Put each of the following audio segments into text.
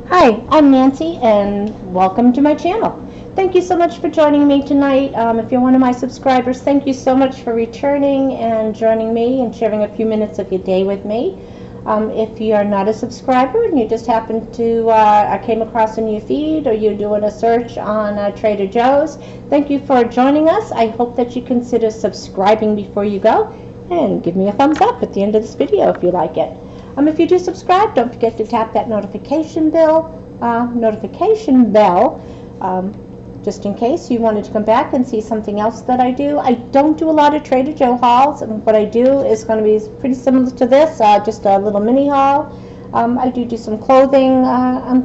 Hi, I'm Nancy and welcome to my channel. Thank you so much for joining me tonight. If you're one of my subscribers, thank you so much for returning and joining me and sharing a few minutes of your day with me. If you're not a subscriber and you just happen to, I came across in your feed or you're doing a search on Trader Joe's, thank you for joining us. I hope that you consider subscribing before you go and give me a thumbs up at the end of this video if you like it. If you do subscribe, don't forget to tap that notification bell, just in case you wanted to come back and see something else that I do. I don't do a lot of Trader Joe hauls, and what I do is going to be pretty similar to this, just a little mini haul. I do some clothing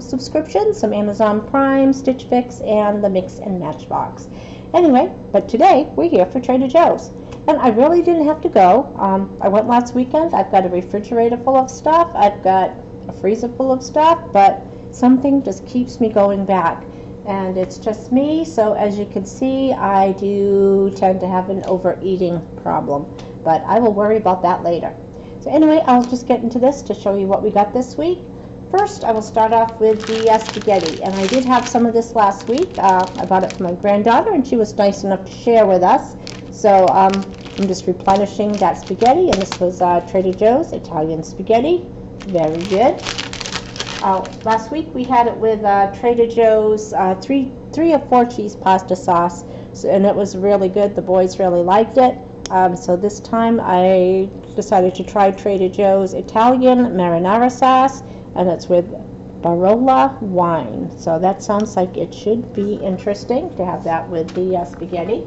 subscriptions, some Amazon Prime, Stitch Fix, and the Mix and Match box. Anyway, but today we're here for Trader Joe's. And I really didn't have to go. I went last weekend. I've got a refrigerator full of stuff. I've got a freezer full of stuff, but something just keeps me going back. And it's just me, so as you can see, I do tend to have an overeating problem. But I will worry about that later. So anyway, I'll just get into this to show you what we got this week. First, I will start off with the spaghetti. And I did have some of this last week. I bought it for my granddaughter, and she was nice enough to share with us. So I'm just replenishing that spaghetti, and this was Trader Joe's Italian spaghetti. Very good. Last week we had it with Trader Joe's 3 or 4 cheese pasta sauce, and it was really good. The boys really liked it. So this time I decided to try Trader Joe's Italian marinara sauce, and it's with Barolo wine. So that sounds like it should be interesting to have that with the spaghetti.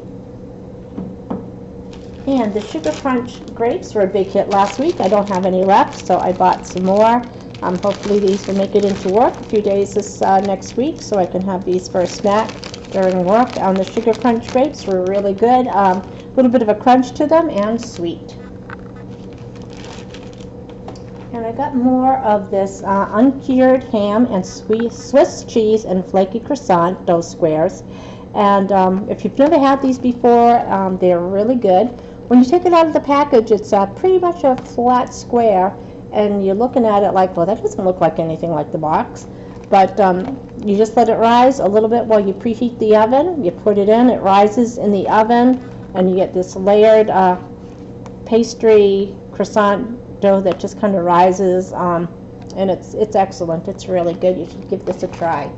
And the Sugar Crunch grapes were a big hit last week. I don't have any left, so I bought some more. Hopefully these will make it into work a few days this next week, so I can have these for a snack during work. The Sugar Crunch grapes were really good. A little bit of a crunch to them and sweet. And I got more of this uncured ham and Swiss cheese and flaky croissant dough squares. And if you've never had these before, they're really good. When you take it out of the package, it's pretty much a flat square, and you're looking at it like, well, that doesn't look like anything like the box. But you just let it rise a little bit while you preheat the oven. You put it in, it rises in the oven, and you get this layered pastry croissant dough that just kind of rises, and it's excellent. It's really good. You should give this a try.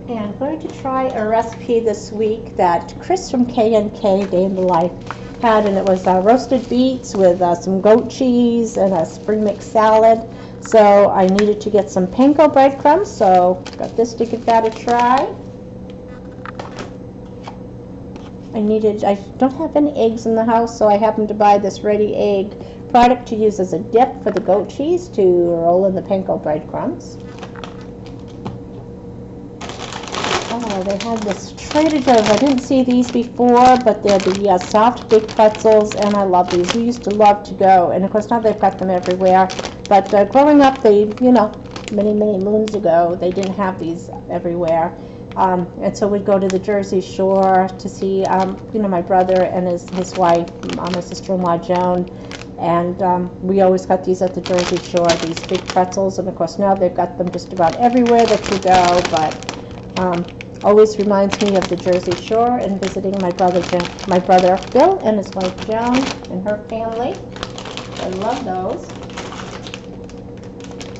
And I'm going to try a recipe this week that Chris from K&K Day in the Life had, and it was roasted beets with some goat cheese and a spring mix salad. So I needed to get some panko breadcrumbs, so got this to give that a try. I don't have any eggs in the house, so I happened to buy this ready egg product to use as a dip for the goat cheese to roll in the panko breadcrumbs. Oh, they had this Trader Joe's. I didn't see these before, but they're the soft big pretzels, and I love these. We used to love to go, and of course now they've got them everywhere. But growing up, many moons ago, they didn't have these everywhere. And so we'd go to the Jersey Shore to see, my brother and his wife, my sister-in-law Joan, and we always got these at the Jersey Shore, these big pretzels, and of course now they've got them just about everywhere that you go, but always reminds me of the Jersey Shore and visiting my brother Bill and his wife Joan and her family. I love those.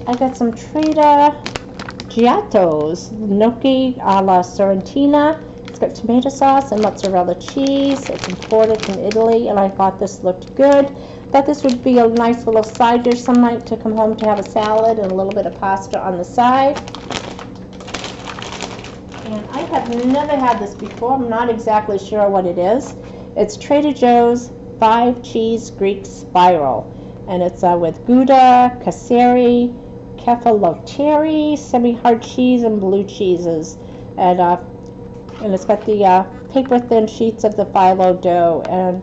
I got some Trader Giotto's gnocchi alla Sorrentina. It's got tomato sauce and mozzarella cheese. It's imported from Italy, and I thought this looked good. Thought this would be a nice little side dish some night to come home to have a salad and a little bit of pasta on the side. And I have never had this before. I'm not exactly sure what it is. It's Trader Joe's 5-cheese Greek spiral, and it's with Gouda, Casseri, Kefalotteri, semi-hard cheese, and blue cheeses, and it's got the paper-thin sheets of the phyllo dough. And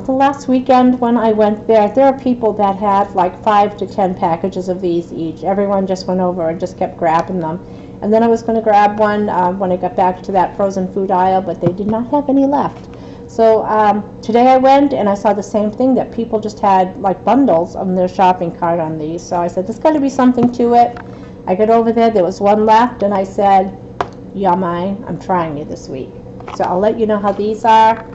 the last weekend when I went there are people that had like 5 to 10 packages of these each. Everyone just went over and just kept grabbing them. And then I was going to grab one when I got back to that frozen food aisle, but they did not have any left. So today I went and I saw the same thing, that people just had like bundles on their shopping cart on these. So I said, there's got to be something to it. I got over there, there was one left, and I said, you're mine, I'm trying you this week. So I'll let you know how these are.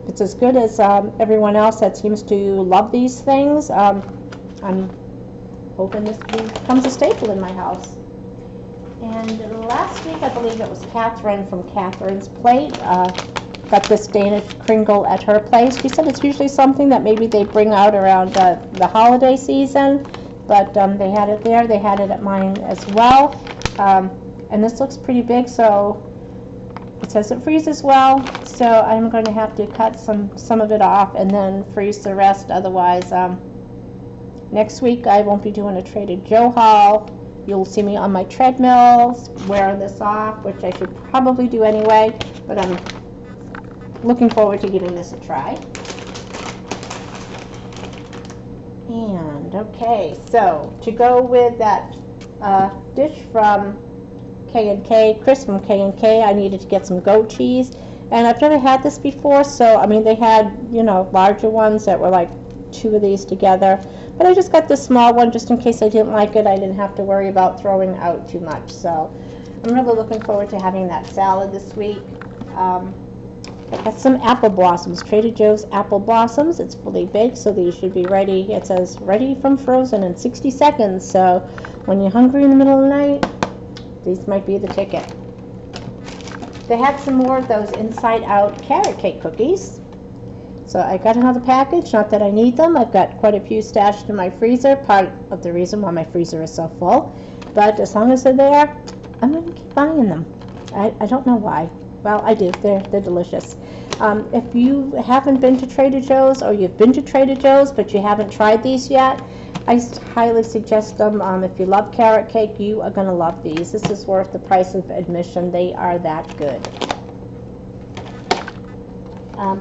It's as good as everyone else that seems to love these things. I'm hoping this becomes a staple in my house. And last week, I believe it was Catherine from Catherine's Plate, got this Danish Kringle at her place. She said it's usually something that maybe they bring out around the holiday season, but they had it there. They had it at mine as well. And this looks pretty big, so it says it freezes well. So I'm going to have to cut some of it off and then freeze the rest. Otherwise, next week I won't be doing a Trader Joe haul. You'll see me on my treadmill wearing this off, which I should probably do anyway, but I'm looking forward to giving this a try. And okay, so to go with that dish from K&K, Chris from K&K, I needed to get some goat cheese. And I've never had this before, so I mean, they had, you know, larger ones that were like 2 of these together. But I just got this small one just in case I didn't like it. I didn't have to worry about throwing out too much. So I'm really looking forward to having that salad this week. I got some apple blossoms, Trader Joe's apple blossoms. It's fully baked, so these should be ready. It says ready from frozen in 60 seconds. So when you're hungry in the middle of the night, these might be the ticket. They had some more of those inside out carrot cake cookies. So I got another package, not that I need them. I've got quite a few stashed in my freezer, part of the reason why my freezer is so full. But as long as they're there, I'm going to keep buying them. I don't know why. Well, I do. They're delicious. If you haven't been to Trader Joe's, or you've been to Trader Joe's but you haven't tried these yet, I highly suggest them. If you love carrot cake, you are going to love these. This is worth the price of admission. They are that good.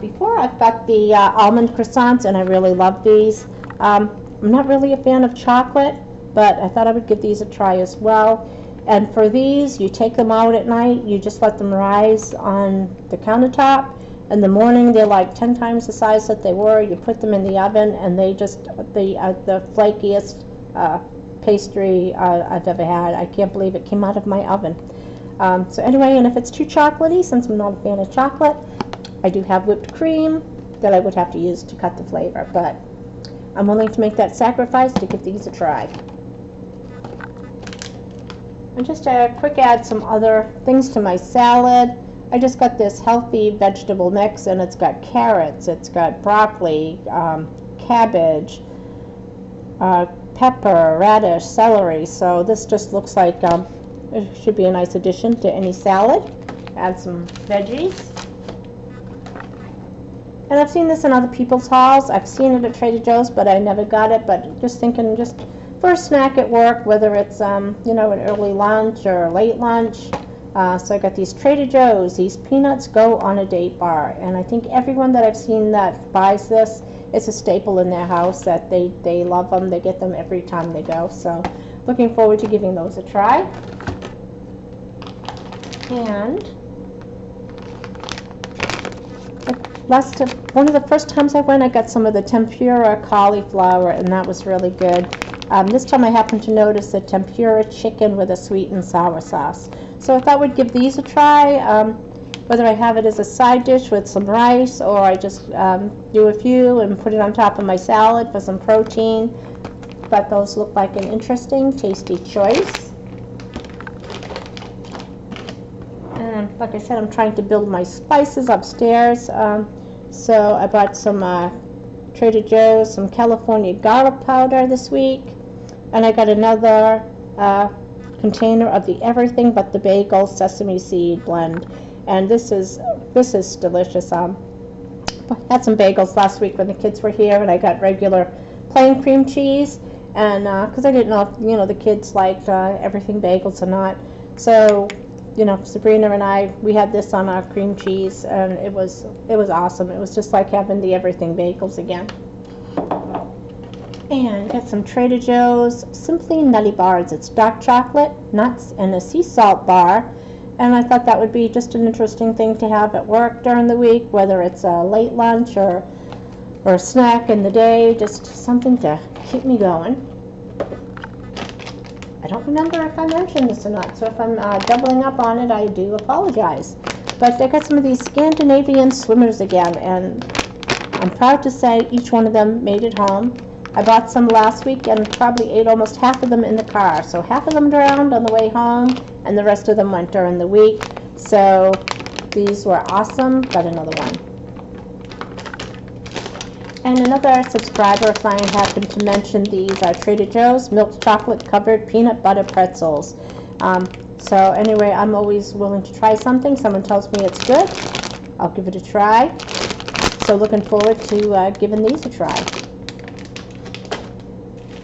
Before, I've got the almond croissants, and I really love these. I'm not really a fan of chocolate, but I thought I would give these a try as well. And for these, you take them out at night, you just let them rise on the countertop. In the morning, they're like 10 times the size that they were. You put them in the oven, and they just, the flakiest pastry I've ever had. I can't believe it came out of my oven. So anyway, and if it's too chocolatey, since I'm not a fan of chocolate, I do have whipped cream that I would have to use to cut the flavor, but I'm willing to make that sacrifice to give these a try. And just a quick add some other things to my salad. I just got this healthy vegetable mix, and it's got carrots, it's got broccoli, cabbage, pepper, radish, celery. So this just looks like it should be a nice addition to any salad. Add some veggies. And I've seen this in other people's hauls. I've seen it at Trader Joe's, but I never got it. But just thinking, just for a snack at work, whether it's you know, an early lunch or late lunch. So I got these Trader Joe's. These peanuts go on a date bar, and I think everyone that I've seen that buys this, it's a staple in their house. That they love them. They get them every time they go. So looking forward to giving those a try. And one of the first times I went, I got some of the tempura cauliflower, and that was really good. This time I happened to notice the tempura chicken with a sweet and sour sauce. So I thought we'd give these a try, whether I have it as a side dish with some rice, or I just do a few and put it on top of my salad for some protein. But those look like an interesting, tasty choice. And like I said, I'm trying to build my spices upstairs. So I bought some Trader Joe's, some California garlic powder this week, and I got another container of the Everything But the Bagel sesame seed blend, and this is delicious. I had some bagels last week when the kids were here, and I got regular plain cream cheese, and because I didn't know if, you know, the kids liked Everything bagels or not, so you know, Sabrina and I, we had this on our cream cheese, and it was awesome. It was just like having the Everything bagels again. And got some Trader Joe's Simply Nutty Bars. It's dark chocolate, nuts, and a sea salt bar. And I thought that would be just an interesting thing to have at work during the week, whether it's a late lunch or a snack in the day, just something to keep me going. I don't remember if I mentioned this or not, so if I'm doubling up on it, I do apologize. But I got some of these Scandinavian swimmers again, and I'm proud to say each one of them made it home. I bought some last week and probably ate almost half of them in the car. So half of them drowned on the way home, and the rest of them went during the week. So these were awesome. Got another one. And another subscriber of mine happened to mention these Trader Joe's milk chocolate covered peanut butter pretzels. So anyway, I'm always willing to try something. Someone tells me it's good, I'll give it a try. So looking forward to giving these a try.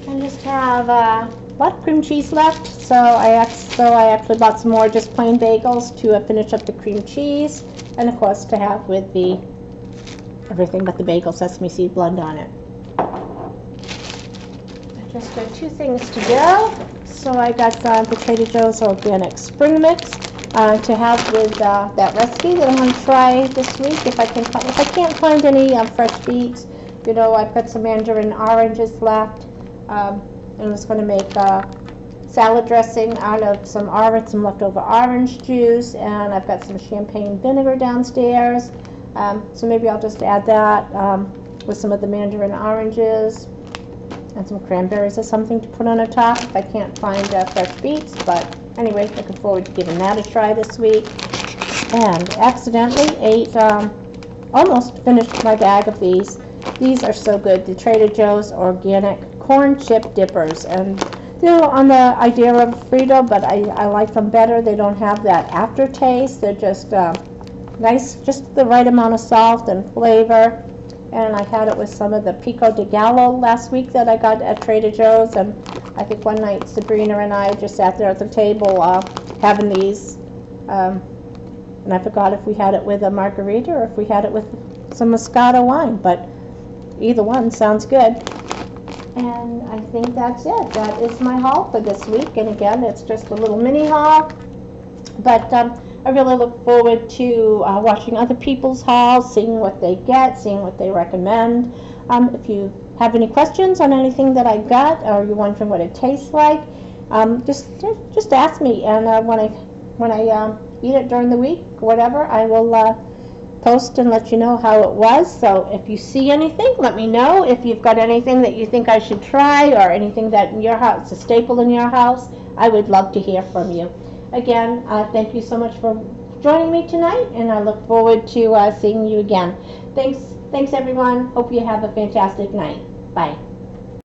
I just have a lot of cream cheese left, so I actually bought some more just plain bagels to finish up the cream cheese, and of course to have with the everything but the bagel sesame seed blend on it. Just two things to go. So I got the Trader Joe's organic spring mix to have with that recipe that I'm going to try this week. If I can't find any fresh beets, I've got some mandarin oranges left, and I was going to make salad dressing out of some leftover orange juice, and I've got some champagne vinegar downstairs. So maybe I'll just add that with some of the mandarin oranges and some cranberries or something to put on the top if I can't find fresh beets. But anyway, looking forward to giving that a try this week. And accidentally ate, almost finished my bag of these. These are so good, the Trader Joe's organic corn chip dippers. And they're on the idea of Frito, but I like them better. They don't have that aftertaste. They're just nice, just the right amount of salt and flavor. And I had it with some of the pico de gallo last week that I got at Trader Joe's, and I think one night Sabrina and I just sat there at the table having these, and I forgot if we had it with a margarita or if we had it with some Moscato wine, but either one sounds good. And I think that's it. That is my haul for this week, and again, it's just a little mini haul, but I really look forward to watching other people's hauls, seeing what they get, seeing what they recommend. If you have any questions on anything that I got, or you're wondering what it tastes like, just ask me. And when I eat it during the week, whatever, I will post and let you know how it was. So if you see anything, let me know. If you've got anything that you think I should try, or anything that in your house, a staple in your house, I would love to hear from you. Again, thank you so much for joining me tonight, and I look forward to seeing you again. Thanks everyone. Hope you have a fantastic night. Bye.